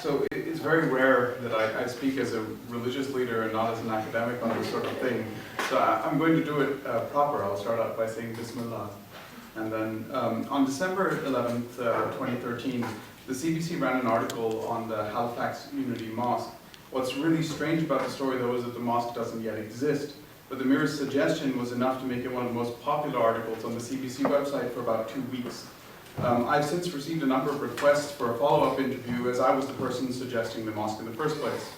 So it's very rare that I speak as a religious leader and not as an academic on this sort of thing. So I'm going to do it proper. I'll start out by saying Bismillah. And then on December 11th, 2013, the CBC ran an article on the Halifax Unity Mosque. What's really strange about the story, though, is that the mosque doesn't yet exist. But the mere suggestion was enough to make it one of the most popular articles on the CBC website for about 2 weeks. I've since received a number of requests for a follow-up interview, as I was the person suggesting the mosque in the first place.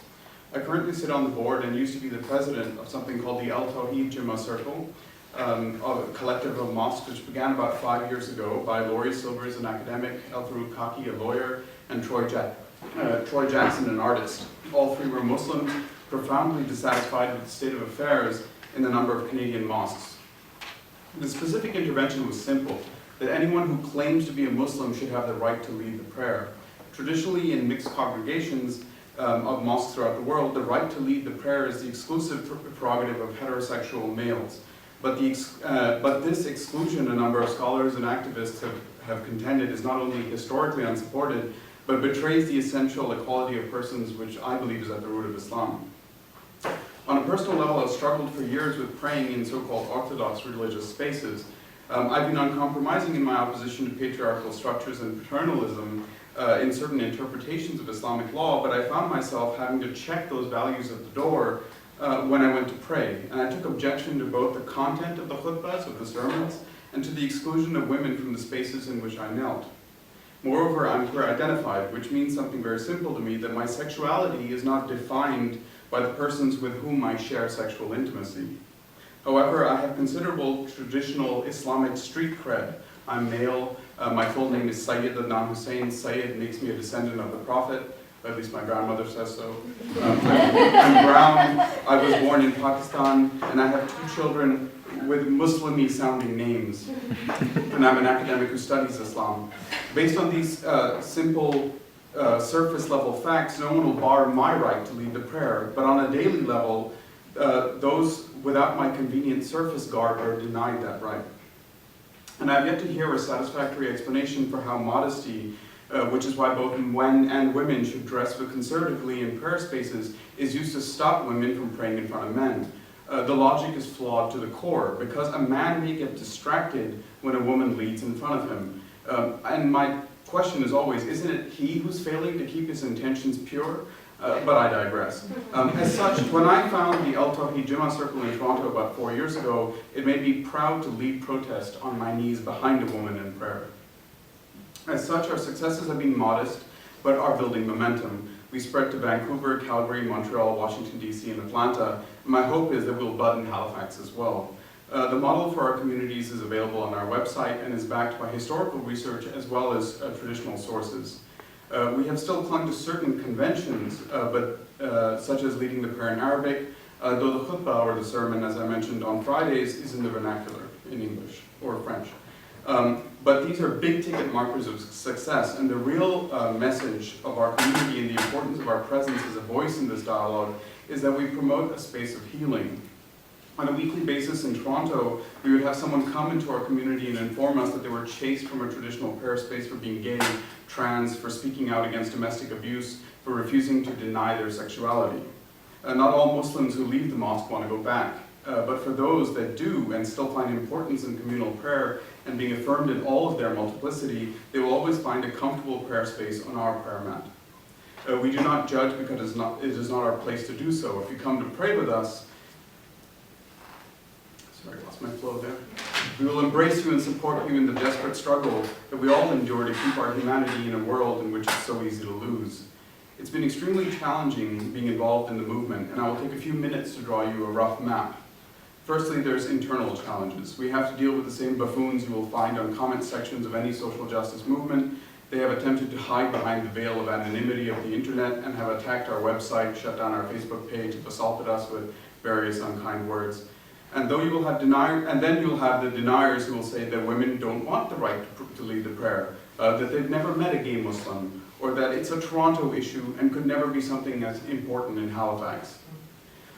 I currently sit on the board and used to be the president of something called the El-Tawhid Juma Circle, a collective of mosques which began about 5 years ago by Laurie Silvers, an academic, El-Farouk Kaki, a lawyer, and Troy Jackson, an artist. All three were Muslims, profoundly dissatisfied with the state of affairs in the number of Canadian mosques. The specific intervention was simple, that anyone who claims to be a Muslim should have the right to lead the prayer. Traditionally, in mixed congregations of mosques throughout the world, the right to lead the prayer is the exclusive prerogative of heterosexual males. But this exclusion, a number of scholars and activists have contended, is not only historically unsupported, but betrays the essential equality of persons, which I believe is at the root of Islam. On a personal level, I've struggled for years with praying in so-called orthodox religious spaces. I've been uncompromising in my opposition to patriarchal structures and paternalism in certain interpretations of Islamic law, but I found myself having to check those values at the door when I went to pray. And I took objection to both the content of the khutbahs, of the sermons, and to the exclusion of women from the spaces in which I knelt. Moreover, I'm queer identified, which means something very simple to me, that my sexuality is not defined by the persons with whom I share sexual intimacy. However, I have considerable traditional Islamic street cred. I'm male, my full name is Syedadnan Hussain. Syed makes me a descendant of the Prophet, at least my grandmother says so. I'm brown, I was born in Pakistan, and I have 2 children with Muslimi sounding names. And I'm an academic who studies Islam. Based on these simple surface level facts, no one will bar my right to lead the prayer, but on a daily level, those without my convenient surface garb are denied that right. And I've yet to hear a satisfactory explanation for how modesty, which is why both men and women should dress conservatively in prayer spaces, is used to stop women from praying in front of men. The logic is flawed to the core, because a man may get distracted when a woman leads in front of him. And my question is always, isn't it he who's failing to keep his intentions pure? But I digress. As such, when I found the El-Tawhid Juma Circle in Toronto about 4 years ago, it made me proud to lead protest on my knees behind a woman in prayer. As such, our successes have been modest, but are building momentum. We spread to Vancouver, Calgary, Montreal, Washington, D.C., and Atlanta. My hope is that we'll bud in Halifax as well. The model for our communities is available on our website and is backed by historical research as well as traditional sources. We have still clung to certain conventions, such as leading the prayer in Arabic, though the khutbah, or the sermon, as I mentioned on Fridays, is in the vernacular, in English or French. But these are big-ticket markers of success, and the real message of our community and the importance of our presence as a voice in this dialogue is that we promote a space of healing. On a weekly basis in Toronto, we would have someone come into our community and inform us that they were chased from a traditional prayer space for being gay, trans, for speaking out against domestic abuse, for refusing to deny their sexuality. Not all Muslims who leave the mosque want to go back, but for those that do and still find importance in communal prayer and being affirmed in all of their multiplicity, they will always find a comfortable prayer space on our prayer mat. We do not judge because it is not our place to do so. If you come to pray with us, sorry, I lost my flow there. We will embrace you and support you in the desperate struggle that we all endure to keep our humanity in a world in which it's so easy to lose. It's been extremely challenging being involved in the movement, and I will take a few minutes to draw you a rough map. Firstly, there's internal challenges. We have to deal with the same buffoons you will find on comment sections of any social justice movement. They have attempted to hide behind the veil of anonymity of the internet and have attacked our website, shut down our Facebook page, assaulted us with various unkind words. And though you will have then you'll have the deniers who will say that women don't want the right to lead the prayer, that they've never met a gay Muslim, or that it's a Toronto issue and could never be something that's important in Halifax.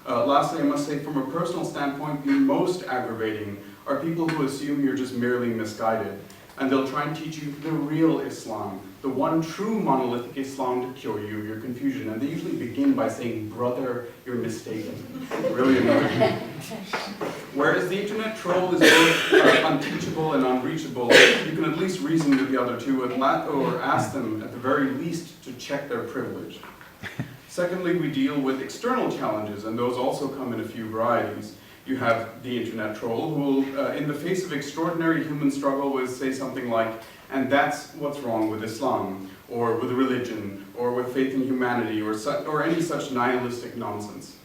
Lastly, I must say, from a personal standpoint, the most aggravating are people who assume you're just merely misguided. And they'll try and teach you the real Islam, the one true monolithic Islam to cure you of your confusion. And they usually begin by saying, brother, you're mistaken. Really annoying. Whereas the internet troll is both unteachable and unreachable, you can at least reason with the other two or ask them, at the very least, to check their privilege. Secondly, we deal with external challenges, and those also come in a few varieties. You have the internet troll who will, in the face of extraordinary human struggle, will say something like, and that's what's wrong with Islam, or with religion, or with faith in humanity, or any such nihilistic nonsense.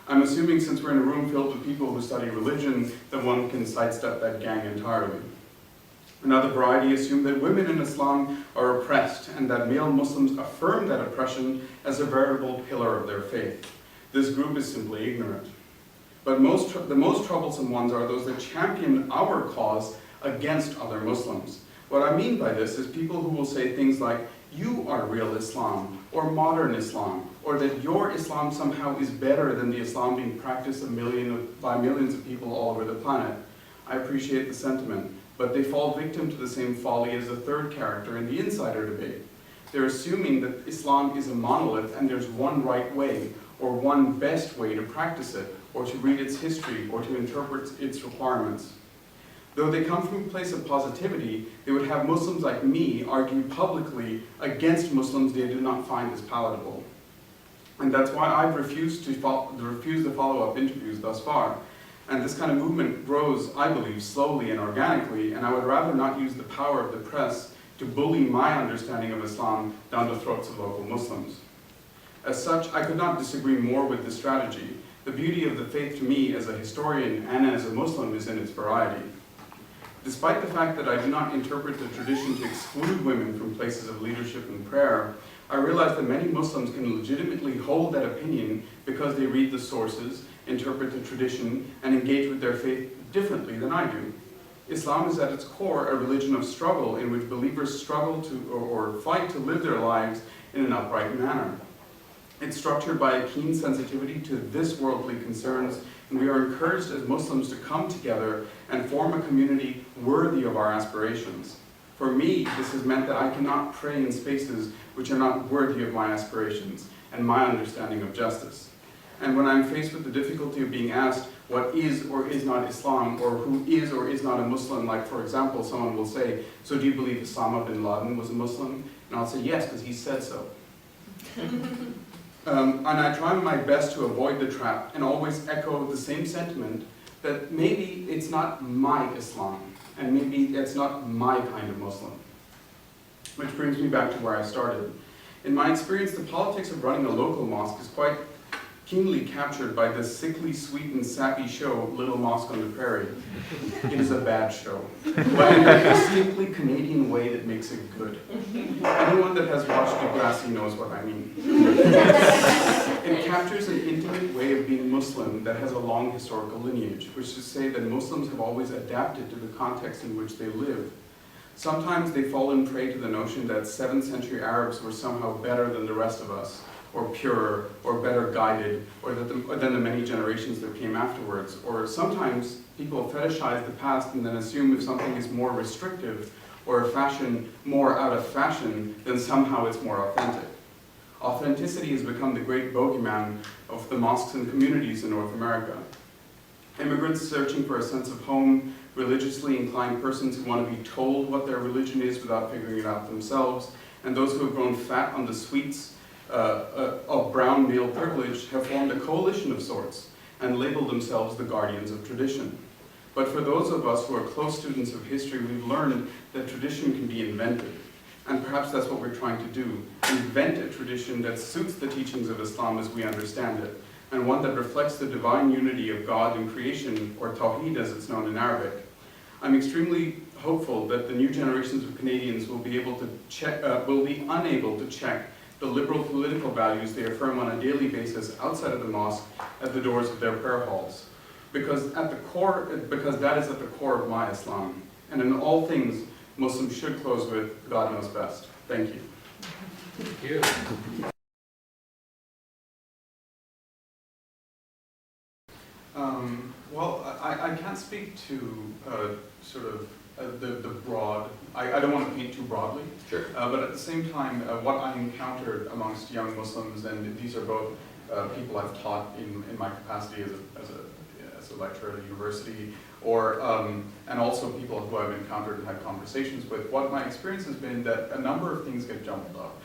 I'm assuming since we're in a room filled with people who study religion, that one can sidestep that gang entirely. Another variety assume that women in Islam are oppressed, and that male Muslims affirm that oppression as a veritable pillar of their faith. This group is simply ignorant. But the most troublesome ones are those that champion our cause against other Muslims. What I mean by this is people who will say things like, you are real Islam, or modern Islam, or that your Islam somehow is better than the Islam being practiced by millions of people all over the planet. I appreciate the sentiment, but they fall victim to the same folly as the third character in the insider debate. They're assuming that Islam is a monolith and there's one right way, or one best way to practice it, or to read its history, or to interpret its requirements. Though they come from a place of positivity, they would have Muslims like me argue publicly against Muslims they do not find as palatable. And that's why I've refused the follow-up interviews thus far. And this kind of movement grows, I believe, slowly and organically, and I would rather not use the power of the press to bully my understanding of Islam down the throats of local Muslims. As such, I could not disagree more with this strategy. The beauty of the faith to me as a historian and as a Muslim is in its variety. Despite the fact that I do not interpret the tradition to exclude women from places of leadership and prayer, I realize that many Muslims can legitimately hold that opinion because they read the sources, interpret the tradition, and engage with their faith differently than I do. Islam is at its core a religion of struggle in which believers struggle to or fight to live their lives in an upright manner. It's structured by a keen sensitivity to this worldly concerns, and we are encouraged as Muslims to come together and form a community worthy of our aspirations. For me, this has meant that I cannot pray in spaces which are not worthy of my aspirations and my understanding of justice. And when I'm faced with the difficulty of being asked what is or is not Islam, or who is or is not a Muslim, like for example, someone will say, so do you believe Osama bin Laden was a Muslim? And I'll say, yes, because he said so. And I try my best to avoid the trap and always echo the same sentiment that maybe it's not my Islam, and maybe it's not my kind of Muslim. Which brings me back to where I started. In my experience, the politics of running a local mosque is quite keenly captured by this sickly, sweet, and sappy show, Little Mosque on the Prairie. It is a bad show, but in a distinctly Canadian way that makes it good. Anyone that has watched Degrassi knows what I mean. It captures an intimate way of being Muslim that has a long historical lineage, which is to say that Muslims have always adapted to the context in which they live. Sometimes they fall in prey to the notion that 7th century Arabs were somehow better than the rest of us, or purer, or better guided, or than the many generations that came afterwards. Or sometimes people fetishize the past and then assume if something is more restrictive, or a fashion more out of fashion, then somehow it's more authentic. Authenticity has become the great bogeyman of the mosques and communities in North America. Immigrants searching for a sense of home, religiously inclined persons who want to be told what their religion is without figuring it out themselves, and those who have grown fat on the sweets of brown male privilege have formed a coalition of sorts and labeled themselves the guardians of tradition. But for those of us who are close students of history, we've learned that tradition can be invented. And perhaps that's what we're trying to do, invent a tradition that suits the teachings of Islam as we understand it, and one that reflects the divine unity of God in creation, or Tawhid as it's known in Arabic. I'm extremely hopeful that the new generations of Canadians will be unable to check the liberal political values they affirm on a daily basis outside of the mosque at the doors of their prayer halls. Because that is at the core of my Islam. And in all things, Muslims should close with, God knows best. Thank you. Thank you. Well, I can't speak to sort of the broad, I don't want to paint too broadly, Sure. but at the same time, what I encountered amongst young Muslims, and these are both people I've taught in my capacity as a lecturer at a university, or and also people who I've encountered and had conversations with, what my experience has been that a number of things get jumbled up.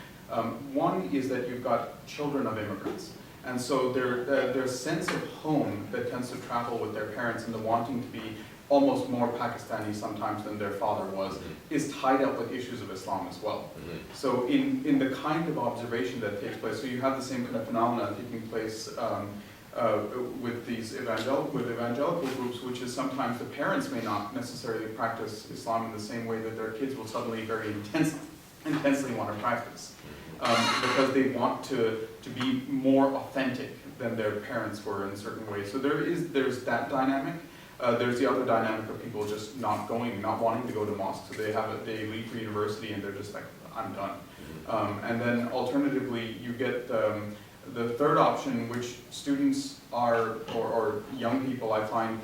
One is that you've got children of immigrants, and so their sense of home that tends to travel with their parents and the wanting to be almost more Pakistani sometimes than their father was, is tied up with issues of Islam as well. So in the kind of observation that takes place, so you have the same kind of phenomena taking place with these evangelical groups, which is sometimes the parents may not necessarily practice Islam in the same way that their kids will suddenly very intensely want to practice, because they want to be more authentic than their parents were in certain ways. So there's that dynamic. There's the other dynamic of people just not wanting to go to mosque. So they leave for university and they're just like, I'm done. And then alternatively, you get the third option, which students are, or young people I find,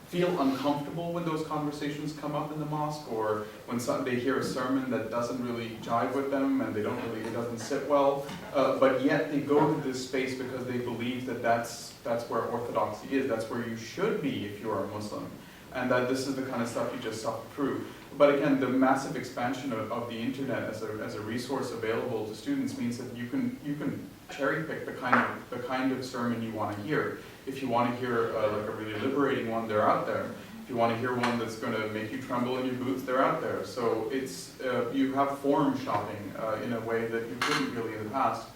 feel uncomfortable when those conversations come up in the mosque, or when they hear a sermon that doesn't really jive with them and it doesn't sit well, but yet they go to this space because they believe that that's where orthodoxy is, that's where you should be if you are a Muslim, and that this is the kind of stuff you just suffer through. But again, the massive expansion of the internet as a resource available to students means that you can cherry pick the kind of sermon you want to hear. If you want to hear like a really liberating one, they're out there. If you want to hear one that's going to make you tremble in your boots, they're out there. So it's you have forum shopping in a way that you couldn't really in the past.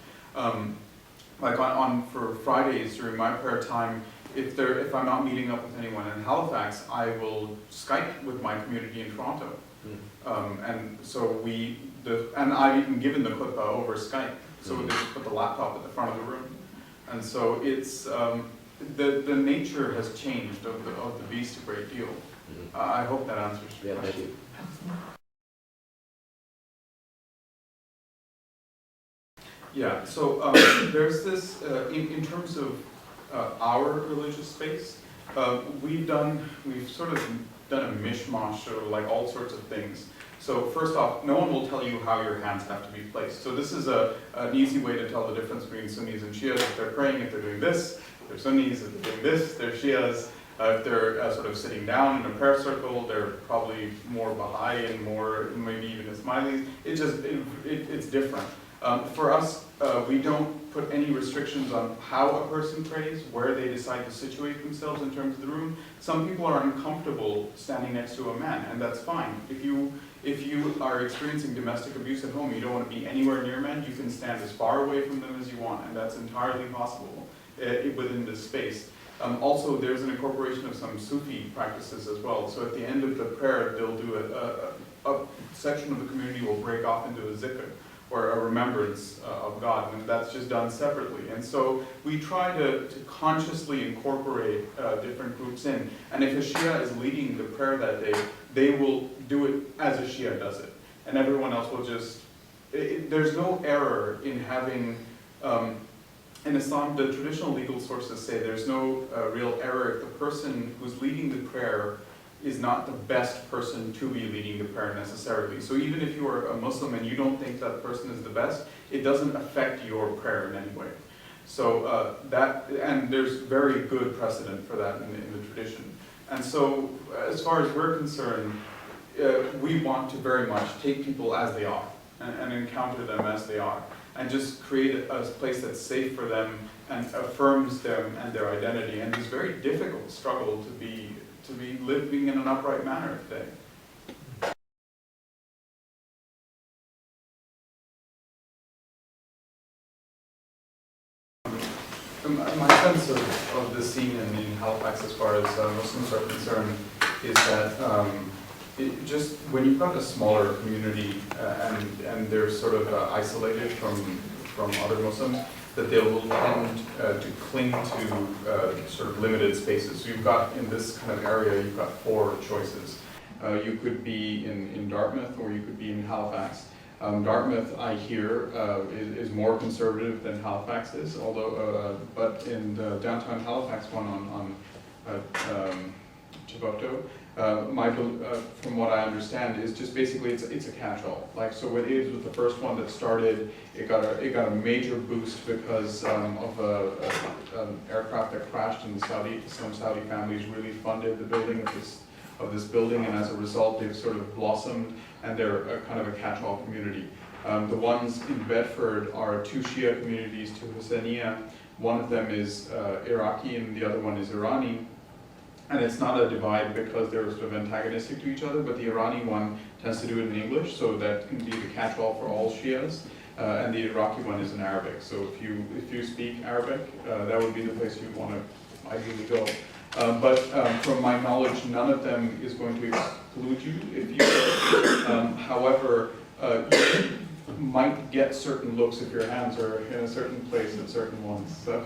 Like for Fridays during my prayer time, if I'm not meeting up with anyone in Halifax, I will Skype with my community in Toronto. And so and I've even given the khutbah over Skype. So they just put the laptop at the front of the room. And so it's, the nature has changed of the beast a great deal. I hope that answers your question. Thank you. Yeah, so there's this, in terms of our religious space, we've sort of done a mishmash of like all sorts of things. So first off, no one will tell you how your hands have to be placed. So this is an easy way to tell the difference between Sunnis and Shias. If they're praying, if they're doing this, they're Sunnis. If they're doing this, they're Shias. If they're sort of sitting down in a prayer circle, they're probably more Baha'i and more maybe even Ismailis. It's different. For us, we don't put any restrictions on how a person prays, where they decide to situate themselves in terms of the room. Some people are uncomfortable standing next to a man, and that's fine. If you are experiencing domestic abuse at home, you don't want to be anywhere near men, you can stand as far away from them as you want, and that's entirely possible within this space. Also, there's an incorporation of some Sufi practices as well. So at the end of the prayer, they'll do a section of the community will break off into a zikr, or a remembrance of God, and that's just done separately. And so we try to consciously incorporate different groups in. And if a Shia is leading the prayer that day, they will do it as a Shia does it. And everyone else will just, there's no error in having, in Islam, the traditional legal sources say there's no real error if the person who's leading the prayer is not the best person to be leading the prayer necessarily. So even if you are a Muslim and you don't think that person is the best, it doesn't affect your prayer in any way. So and there's very good precedent for that in the tradition. And so as far as we're concerned, we want to very much take people as they are and encounter them as they are, and just create a place that's safe for them and affirms them and their identity. And it's a very difficult struggle to be living in an upright manner today. My sense of the scene in Halifax as far as Muslims are concerned is that just when you've got a smaller community and they're sort of isolated from other Muslims, that they will tend to cling to sort of limited spaces. So you've got, in this kind of area, you've got 4 choices. You could be in Dartmouth, or you could be in Halifax. Dartmouth, I hear, is more conservative than Halifax is, although, but in the downtown Halifax one on Chiboto, from what I understand, is just basically it's a catch-all. Like, so with AIDS was the first one that started. It got a major boost because of an aircraft that crashed, and some Saudi families really funded the building of this building, and as a result, they've sort of blossomed, and they're a kind of a catch-all community. The ones in Bedford are two Shia communities, two Hussainiya. One of them is Iraqi, and the other one is Irani. And it's not a divide because they're sort of antagonistic to each other, but the Irani one tends to do it in English, so that can be the catch-all for all Shias. And the Iraqi one is in Arabic. So if you speak Arabic, that would be the place you'd want to ideally go. But from my knowledge, none of them is going to exclude you if you. However, you might get certain looks if your hands are in a certain place at certain ones. So.